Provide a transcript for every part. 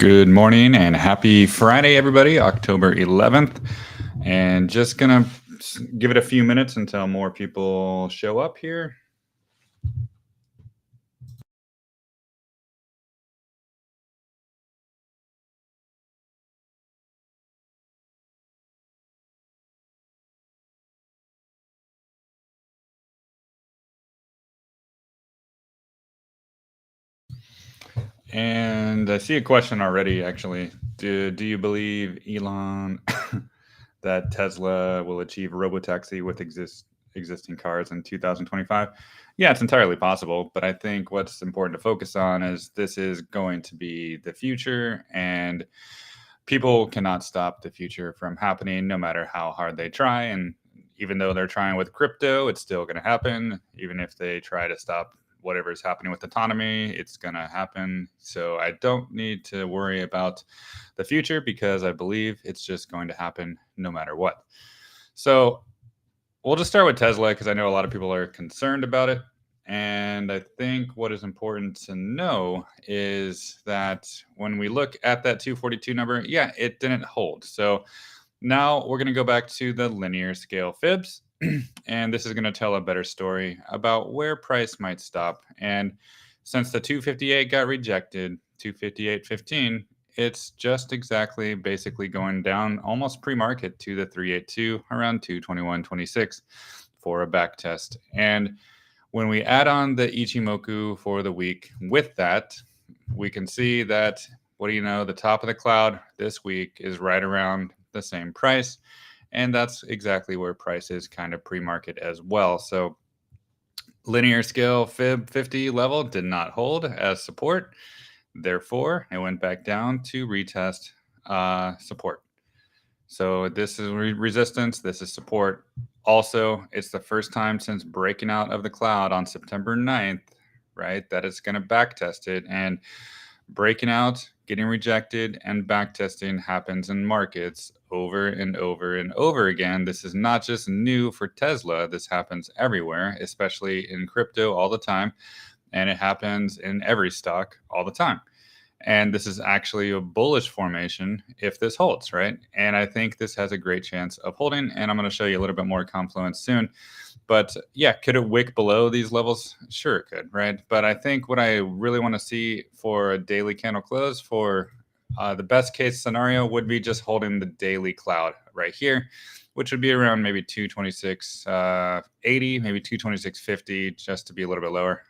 Good morning and happy Friday, everybody, October 11th. And just going to give it a few minutes until more people show up here. And I see a question already, actually. Do you believe, Elon, that Tesla will achieve robotaxi with existing cars in 2025? Yeah, it's entirely possible. But I think what's important to focus on is this is going to be the future, and people cannot stop the future from happening no matter how hard they try. And even though they're trying with crypto, it's still going to happen. Even if they try to stop whatever is happening with autonomy, it's going to happen. So I don't need to worry about the future because I believe it's just going to happen no matter what. So we'll just start with Tesla because I know a lot of people are concerned about it. And I think what is important to know is that when we look at that 242 number, yeah, it didn't hold. So now we're going to go back to the linear scale fibs. And this is going to tell a better story about where price might stop. And since the 258 got rejected, 258.15, it's just exactly basically going down almost pre-market to the 382 around 221.26 for a back test. And when we add on the Ichimoku for the week with that, we can see that, what do you know, the top of the cloud this week is right around the same price. And that's exactly where price is kind of pre-market as well. So linear scale fib 50 level did not hold as support. Therefore, it went back down to retest support. So this is resistance. This is support. Also, it's the first time since breaking out of the cloud on September 9th, right, that it's going to back test it. And breaking out, getting rejected, and back testing happens in markets over and over and over again. This is not just new for Tesla. This happens everywhere, especially in crypto all the time. And it happens in every stock all the time. And this is actually a bullish formation if this holds, right? And I think this has a great chance of holding. And I'm going to show you a little bit more confluence soon. But yeah, could it wick below these levels? Sure, it could, right? But I think what I really want to see for a daily candle close for the best case scenario would be just holding the daily cloud right here, which would be around maybe 226.80, maybe 226.50, just to be a little bit lower.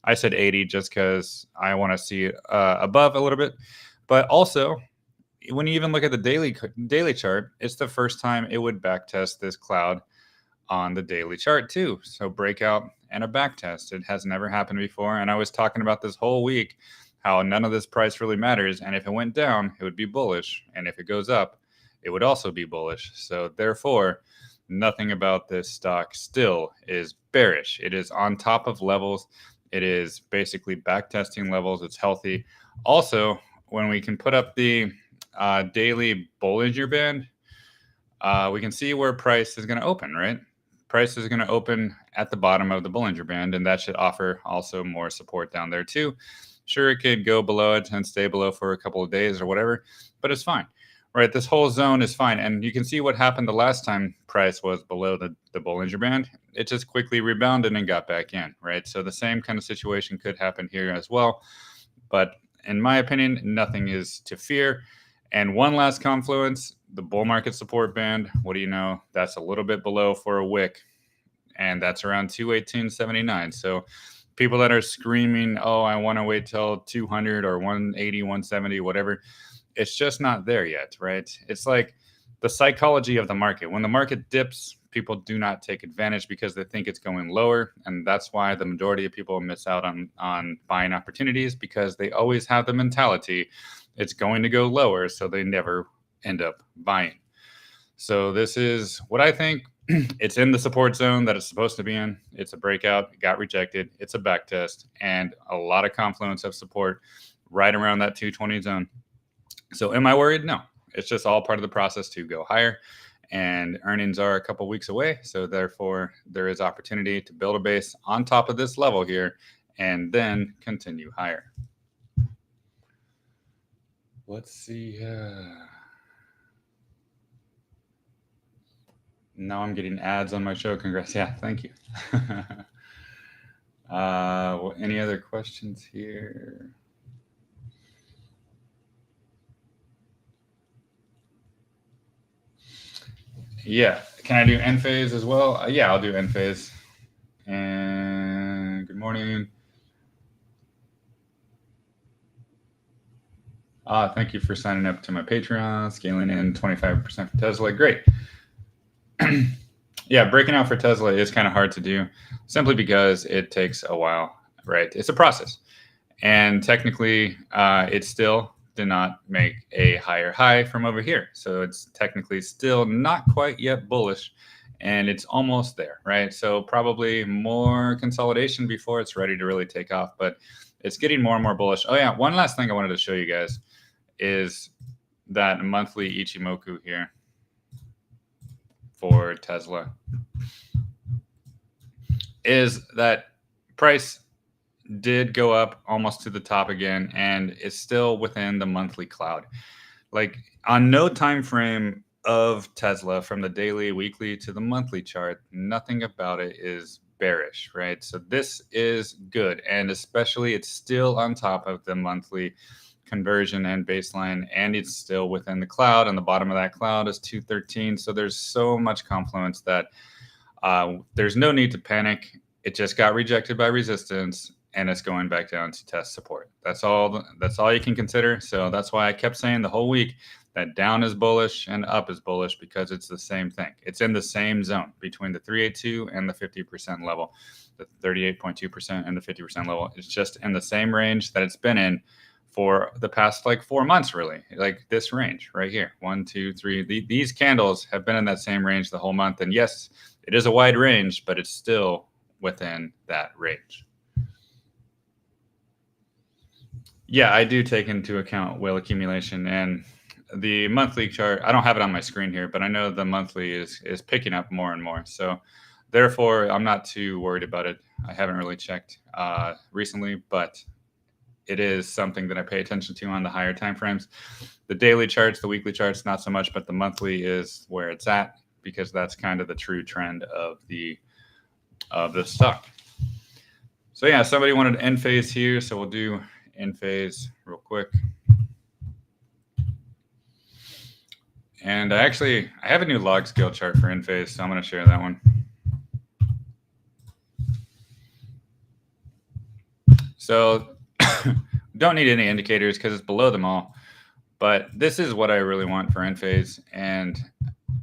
I said 80 just because I want to see it above a little bit. But also, when you even look at the daily chart, it's the first time it would backtest this cloud on the daily chart too. So breakout and a backtest. It has never happened before. And I was talking about this whole week how none of this price really matters. And if it went down, it would be bullish. And if it goes up, it would also be bullish. So therefore, nothing about this stock still is bearish. It is on top of levels. It is basically back testing levels. It's healthy. Also, when we can put up the daily Bollinger Band, we can see where price is going to open, right? Price is going to open at the bottom of the Bollinger Band, and that should offer also more support down there too. Sure, it could go below it and stay below for a couple of days or whatever, but it's fine, right? This whole zone is fine. And you can see what happened the last time price was below the Bollinger Band. It just quickly rebounded and got back in, right? So the same kind of situation could happen here as well. But in my opinion, nothing is to fear. And one last confluence, the bull market support band. What do you know? That's a little bit below for a wick, and that's around 218.79. So people that are screaming, oh, I want to wait till 200 or 180, 170, whatever, it's just not there yet, right? It's like the psychology of the market. When the market dips, people do not take advantage because they think it's going lower. And that's why the majority of people miss out on buying opportunities, because they always have the mentality it's going to go lower, so they never end up buying. So this is what I think. It's in the support zone that it's supposed to be in. It's a breakout. It got rejected. It's a back test, and a lot of confluence of support right around that 220 zone. So am I worried? No. It's just all part of the process to go higher, and earnings are a couple weeks away. So therefore, there is opportunity to build a base on top of this level here and then continue higher. Let's see. Now I'm getting ads on my show. Congrats. Yeah, thank you. Any other questions here? Yeah. Can I do end phase as well? Yeah, I'll do end phase. And good morning. Thank you for signing up to my Patreon, scaling in 25% for Tesla. Great. Yeah, breaking out for Tesla is kind of hard to do simply because it takes a while, right? It's a process. And technically, it still did not make a higher high from over here. So it's technically still not quite yet bullish, and it's almost there, right? So probably more consolidation before it's ready to really take off, but it's getting more and more bullish. Oh yeah, one last thing I wanted to show you guys is that monthly Ichimoku here for Tesla is that price did go up almost to the top again and is still within the monthly cloud. Like on no time frame of Tesla from the daily, weekly to the monthly chart, nothing about it is bearish, right? So this is good, and especially it's still on top of the monthly conversion and baseline, and it's still within the cloud, and the bottom of that cloud is 213. So there's so much confluence that there's no need to panic. It just got rejected by resistance, and it's going back down to test support. That's all you can consider. So that's why I kept saying the whole week that down is bullish and up is bullish, because it's the same thing. It's in the same zone between the 382 and the 50% level, the 38.2% and the 50% level. It's just in the same range that it's been in for the past like 4 months, really. Like this range right here, 1, 2, 3. These candles have been in that same range the whole month. And yes, it is a wide range, but it's still within that range. Yeah, I do take into account whale accumulation, and the monthly chart. I don't have it on my screen here, but I know the monthly is picking up more and more. So therefore, I'm not too worried about it. I haven't really checked recently, but it is something that I pay attention to on the higher time frames. The daily charts, the weekly charts, not so much, but the monthly is where it's at, because that's kind of the true trend of the stock. So yeah, somebody wanted end phase here, so we'll do end phase real quick. And I have a new log scale chart for end phase, so I'm going to share that one. So don't need any indicators because it's below them all. But this is what I really want for end phase. And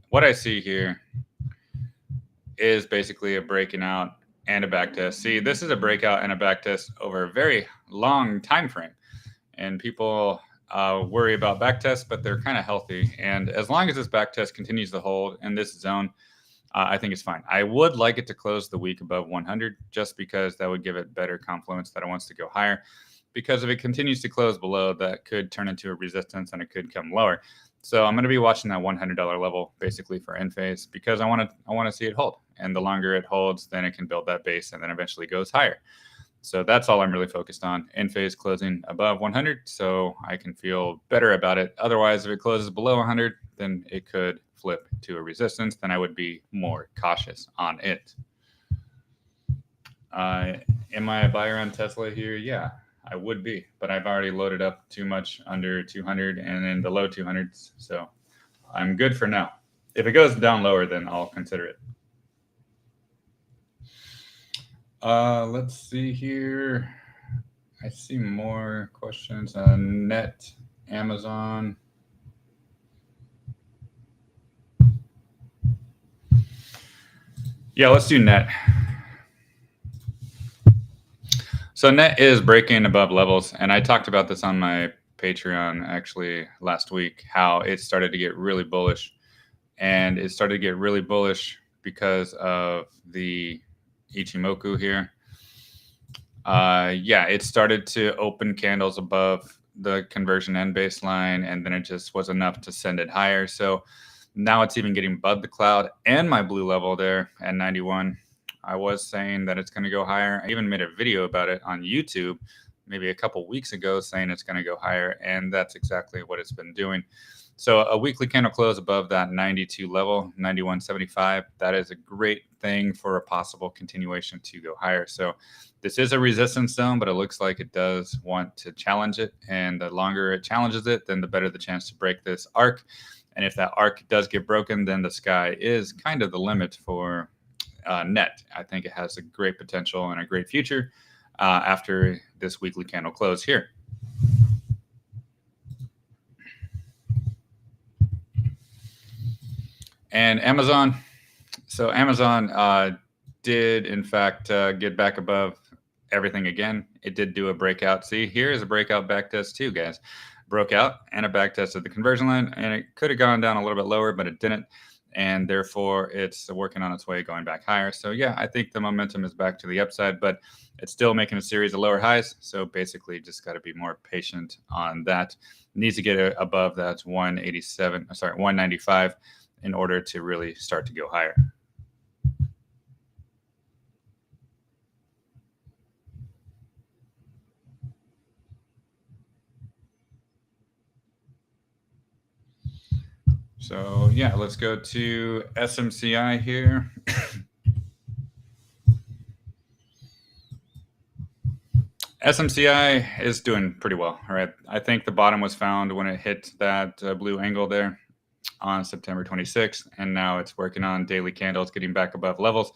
what I see here is basically a breaking out and a back test. See, this is a breakout and a back test over a very long time frame. And people worry about back tests, but they're kind of healthy. And as long as this back test continues to hold in this zone, I think it's fine. I would like it to close the week above 100, just because that would give it better confluence that it wants to go higher. Because if it continues to close below, that could turn into a resistance and it could come lower. So I'm going to be watching that $100 level basically for end phase, because I want to see it hold. And the longer it holds, then it can build that base and then eventually goes higher. So that's all I'm really focused on. End phase closing above 100, so I can feel better about it. Otherwise, if it closes below 100, then it could flip to a resistance. Then I would be more cautious on it. Am I a buyer on Tesla here? Yeah, I would be, but I've already loaded up too much under 200 and in the low 200s, so I'm good for now. If it goes down lower, then I'll consider it. Let's see here. I see more questions on net, Amazon. Yeah, let's do net. So net is breaking above levels, and I talked about this on my Patreon actually last week, how it started to get really bullish. And it started to get really bullish because of the Ichimoku here. Yeah, it started to open candles above the conversion end baseline, and then it just was enough to send it higher. So now it's even getting above the cloud and my blue level there at 91. I was saying that it's going to go higher. I even made a video about it on YouTube maybe a couple weeks ago saying it's going to go higher, and that's exactly what it's been doing. So a weekly candle close above that 92 level, 91.75, that is a great thing for a possible continuation to go higher. So this is a resistance zone, but it looks like it does want to challenge it. And the longer it challenges it, then the better the chance to break this arc. And if that arc does get broken, then the sky is kind of the limit for net. I think it has a great potential and a great future after this weekly candle close here. And Amazon. So Amazon did, in fact, get back above everything again. It did do a breakout. See, here is a breakout back test too, guys. Broke out and a back test of the conversion line, and it could have gone down a little bit lower, but it didn't. And therefore, it's working on its way going back higher. So yeah, I think the momentum is back to the upside, but it's still making a series of lower highs. So basically, just got to be more patient on that. Needs to get above that 195 in order to really start to go higher. So yeah, let's go to SMCI here. SMCI is doing pretty well, all right? I think the bottom was found when it hit that blue angle there on September 26th, and now it's working on daily candles, getting back above levels.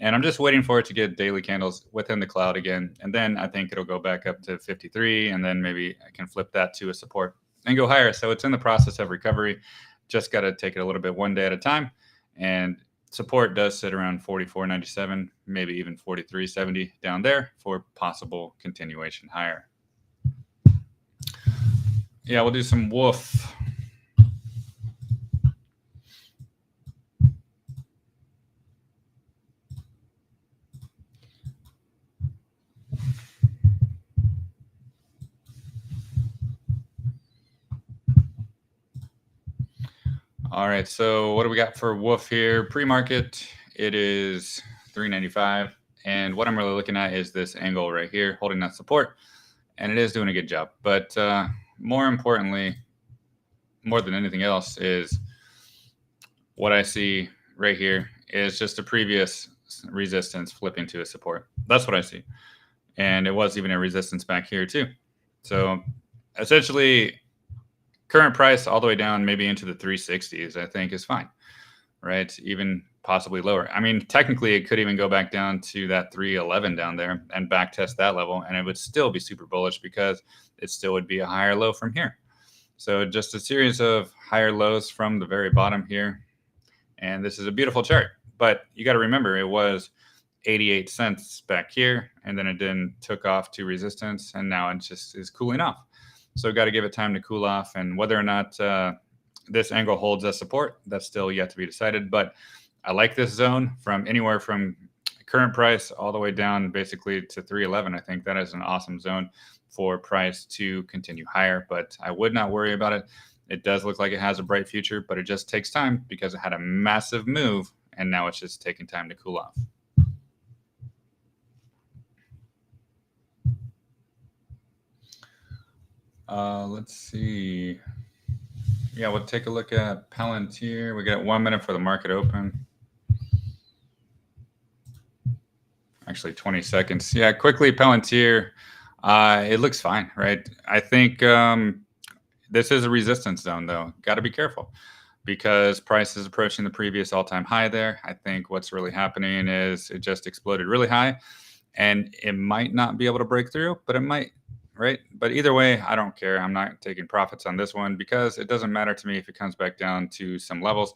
And I'm just waiting for it to get daily candles within the cloud again. And then I think it'll go back up to 53, and then maybe I can flip that to a support and go higher. So it's in the process of recovery. Just got to take it a little bit one day at a time. And support does sit around 44.97, maybe even 43.70 down there for possible continuation higher. Yeah, we'll do some WULF. All right, so what do we got for WULF here? Pre-market, it is 395. And what I'm really looking at is this angle right here, holding that support. And it is doing a good job. But more importantly, more than anything else, is what I see right here is just a previous resistance flipping to a support. That's what I see. And it was even a resistance back here too. So essentially, current price all the way down maybe into the 360s, I think is fine, right? Even possibly lower. I mean, technically it could even go back down to that 311 down there and back test that level, and it would still be super bullish because it still would be a higher low from here. So just a series of higher lows from the very bottom here. And this is a beautiful chart, but you got to remember it was 88 cents back here, and then it then took off to resistance, and now it just is cooling off. So got to give it time to cool off, and whether or not this angle holds as support, that's still yet to be decided. But I like this zone from anywhere from current price all the way down basically to 311. I think that is an awesome zone for price to continue higher, but I would not worry about it. It does look like it has a bright future, but it just takes time because it had a massive move, and now it's just taking time to cool off. Let's see. Yeah, we'll take a look at Palantir. We got 1 minute for the market open. Actually, 20 seconds. Yeah, quickly, Palantir. It looks fine, right? I think this is a resistance zone, though. Got to be careful because price is approaching the previous all-time high there. I think what's really happening is it just exploded really high, and it might not be able to break through, but it might. Right. But either way, I don't care. I'm not taking profits on this one because it doesn't matter to me if it comes back down to some levels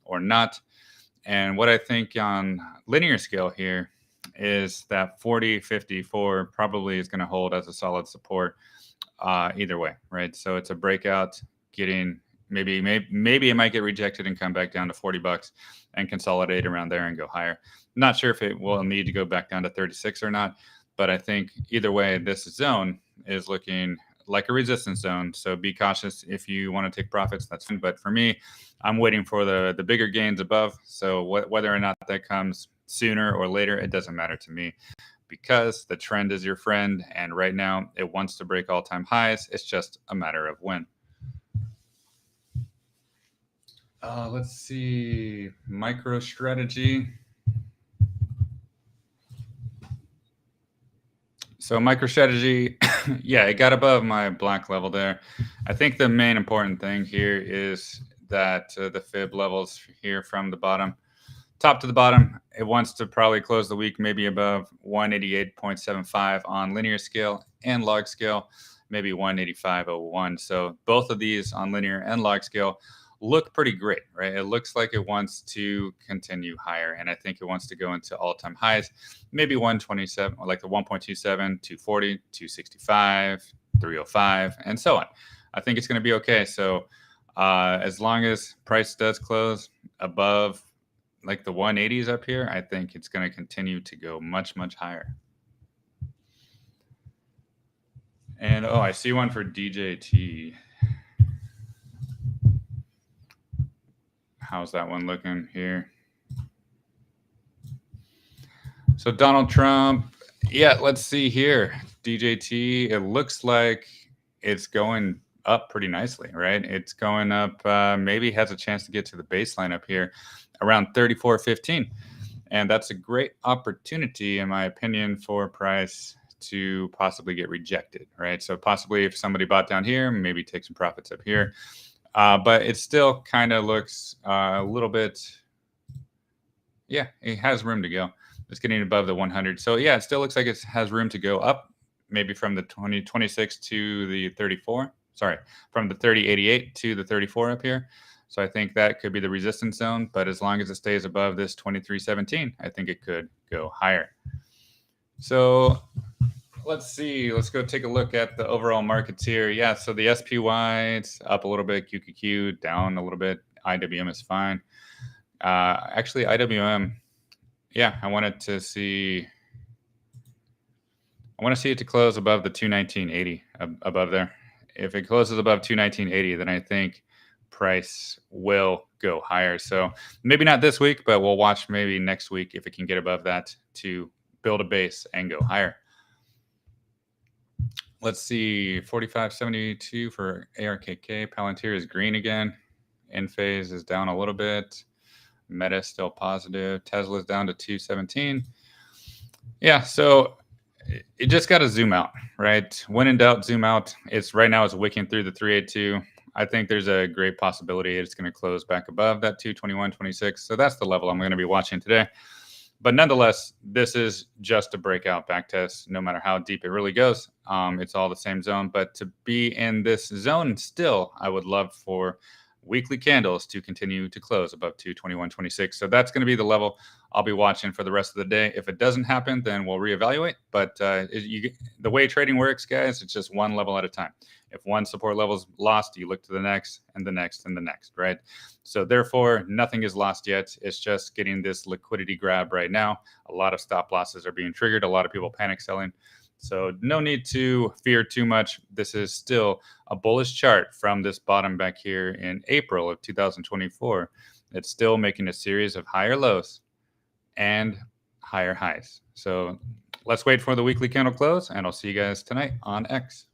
or not. And what I think on linear scale here is that 40.54 probably is going to hold as a solid support either way. Right. So it's a breakout getting maybe it might get rejected and come back down to $40 and consolidate around there and go higher. Not sure if it will need to go back down to 36 or not. But I think either way, this zone is looking like a resistance zone. So be cautious if you want to take profits. That's fine. But for me, I'm waiting for the bigger gains above. So whether or not that comes sooner or later, it doesn't matter to me. because the trend is your friend. And right now it wants to break all-time highs. It's just a matter of when. Let's see, MicroStrategy. So MicroStrategy, yeah, it got above my black level there. I think the main important thing here is that the fib levels here from the bottom, top to the bottom, it wants to probably close the week maybe above 188.75 on linear scale and log scale, maybe 185.01. So both of these on linear and log scale look pretty great, right? It looks like it wants to continue higher, and I think it wants to go into all-time highs, maybe 127, or like the 1.27, 240, 265, 305, and so on. I think it's going to be okay. So as long as price does close above like the 180s up here, I think it's going to continue to go much, much higher. And oh, I see one for DJT. How's that one looking here? So Donald Trump, yeah, let's see here. DJT, it looks like it's going up pretty nicely, right? It's going up, maybe has a chance to get to the baseline up here around 34.15. And that's a great opportunity, in my opinion, for price to possibly get rejected, right? So possibly if somebody bought down here, maybe take some profits up here. But it still kind of looks a little bit, yeah, it has room to go. It's getting above the 100. So yeah, it still looks like it has room to go up, maybe from the 26 to the 34. Sorry, from the 30.88 to the 34 up here. So I think that could be the resistance zone. But as long as it stays above this 23.17, I think it could go higher. So let's see. Let's go take a look at the overall markets here. Yeah, so the SPY, it's up a little bit. QQQ down a little bit. IWM is fine. Actually, IWM, yeah, I want to see it to close above the 219.80 above there. If it closes above 219.80, then I think price will go higher. So maybe not this week, but we'll watch maybe next week if it can get above that to build a base and go higher. Let's see, 45.72 for ARKK. Palantir is green again. Enphase is down a little bit. Meta still positive. Tesla's down to 217. Yeah, so it just got to zoom out, right? When in doubt, zoom out. It's right now it's wicking through the 382. I think there's a great possibility it's going to close back above that 221.26. So that's the level I'm going to be watching today. But nonetheless, this is just a breakout back test. No matter how deep it really goes, it's all the same zone. But to be in this zone still, I would love for weekly candles to continue to close above 221.26. So that's going to be the level I'll be watching for the rest of the day. If it doesn't happen, then we'll reevaluate. But the way trading works, guys, it's just one level at a time. If one support level is lost, you look to the next and the next and the next, right? So therefore, nothing is lost yet. It's just getting this liquidity grab right now. A lot of stop losses are being triggered. A lot of people panic selling. So no need to fear too much. This is still a bullish chart from this bottom back here in April of 2024. It's still making a series of higher lows and higher highs. So let's wait for the weekly candle close, and I'll see you guys tonight on X.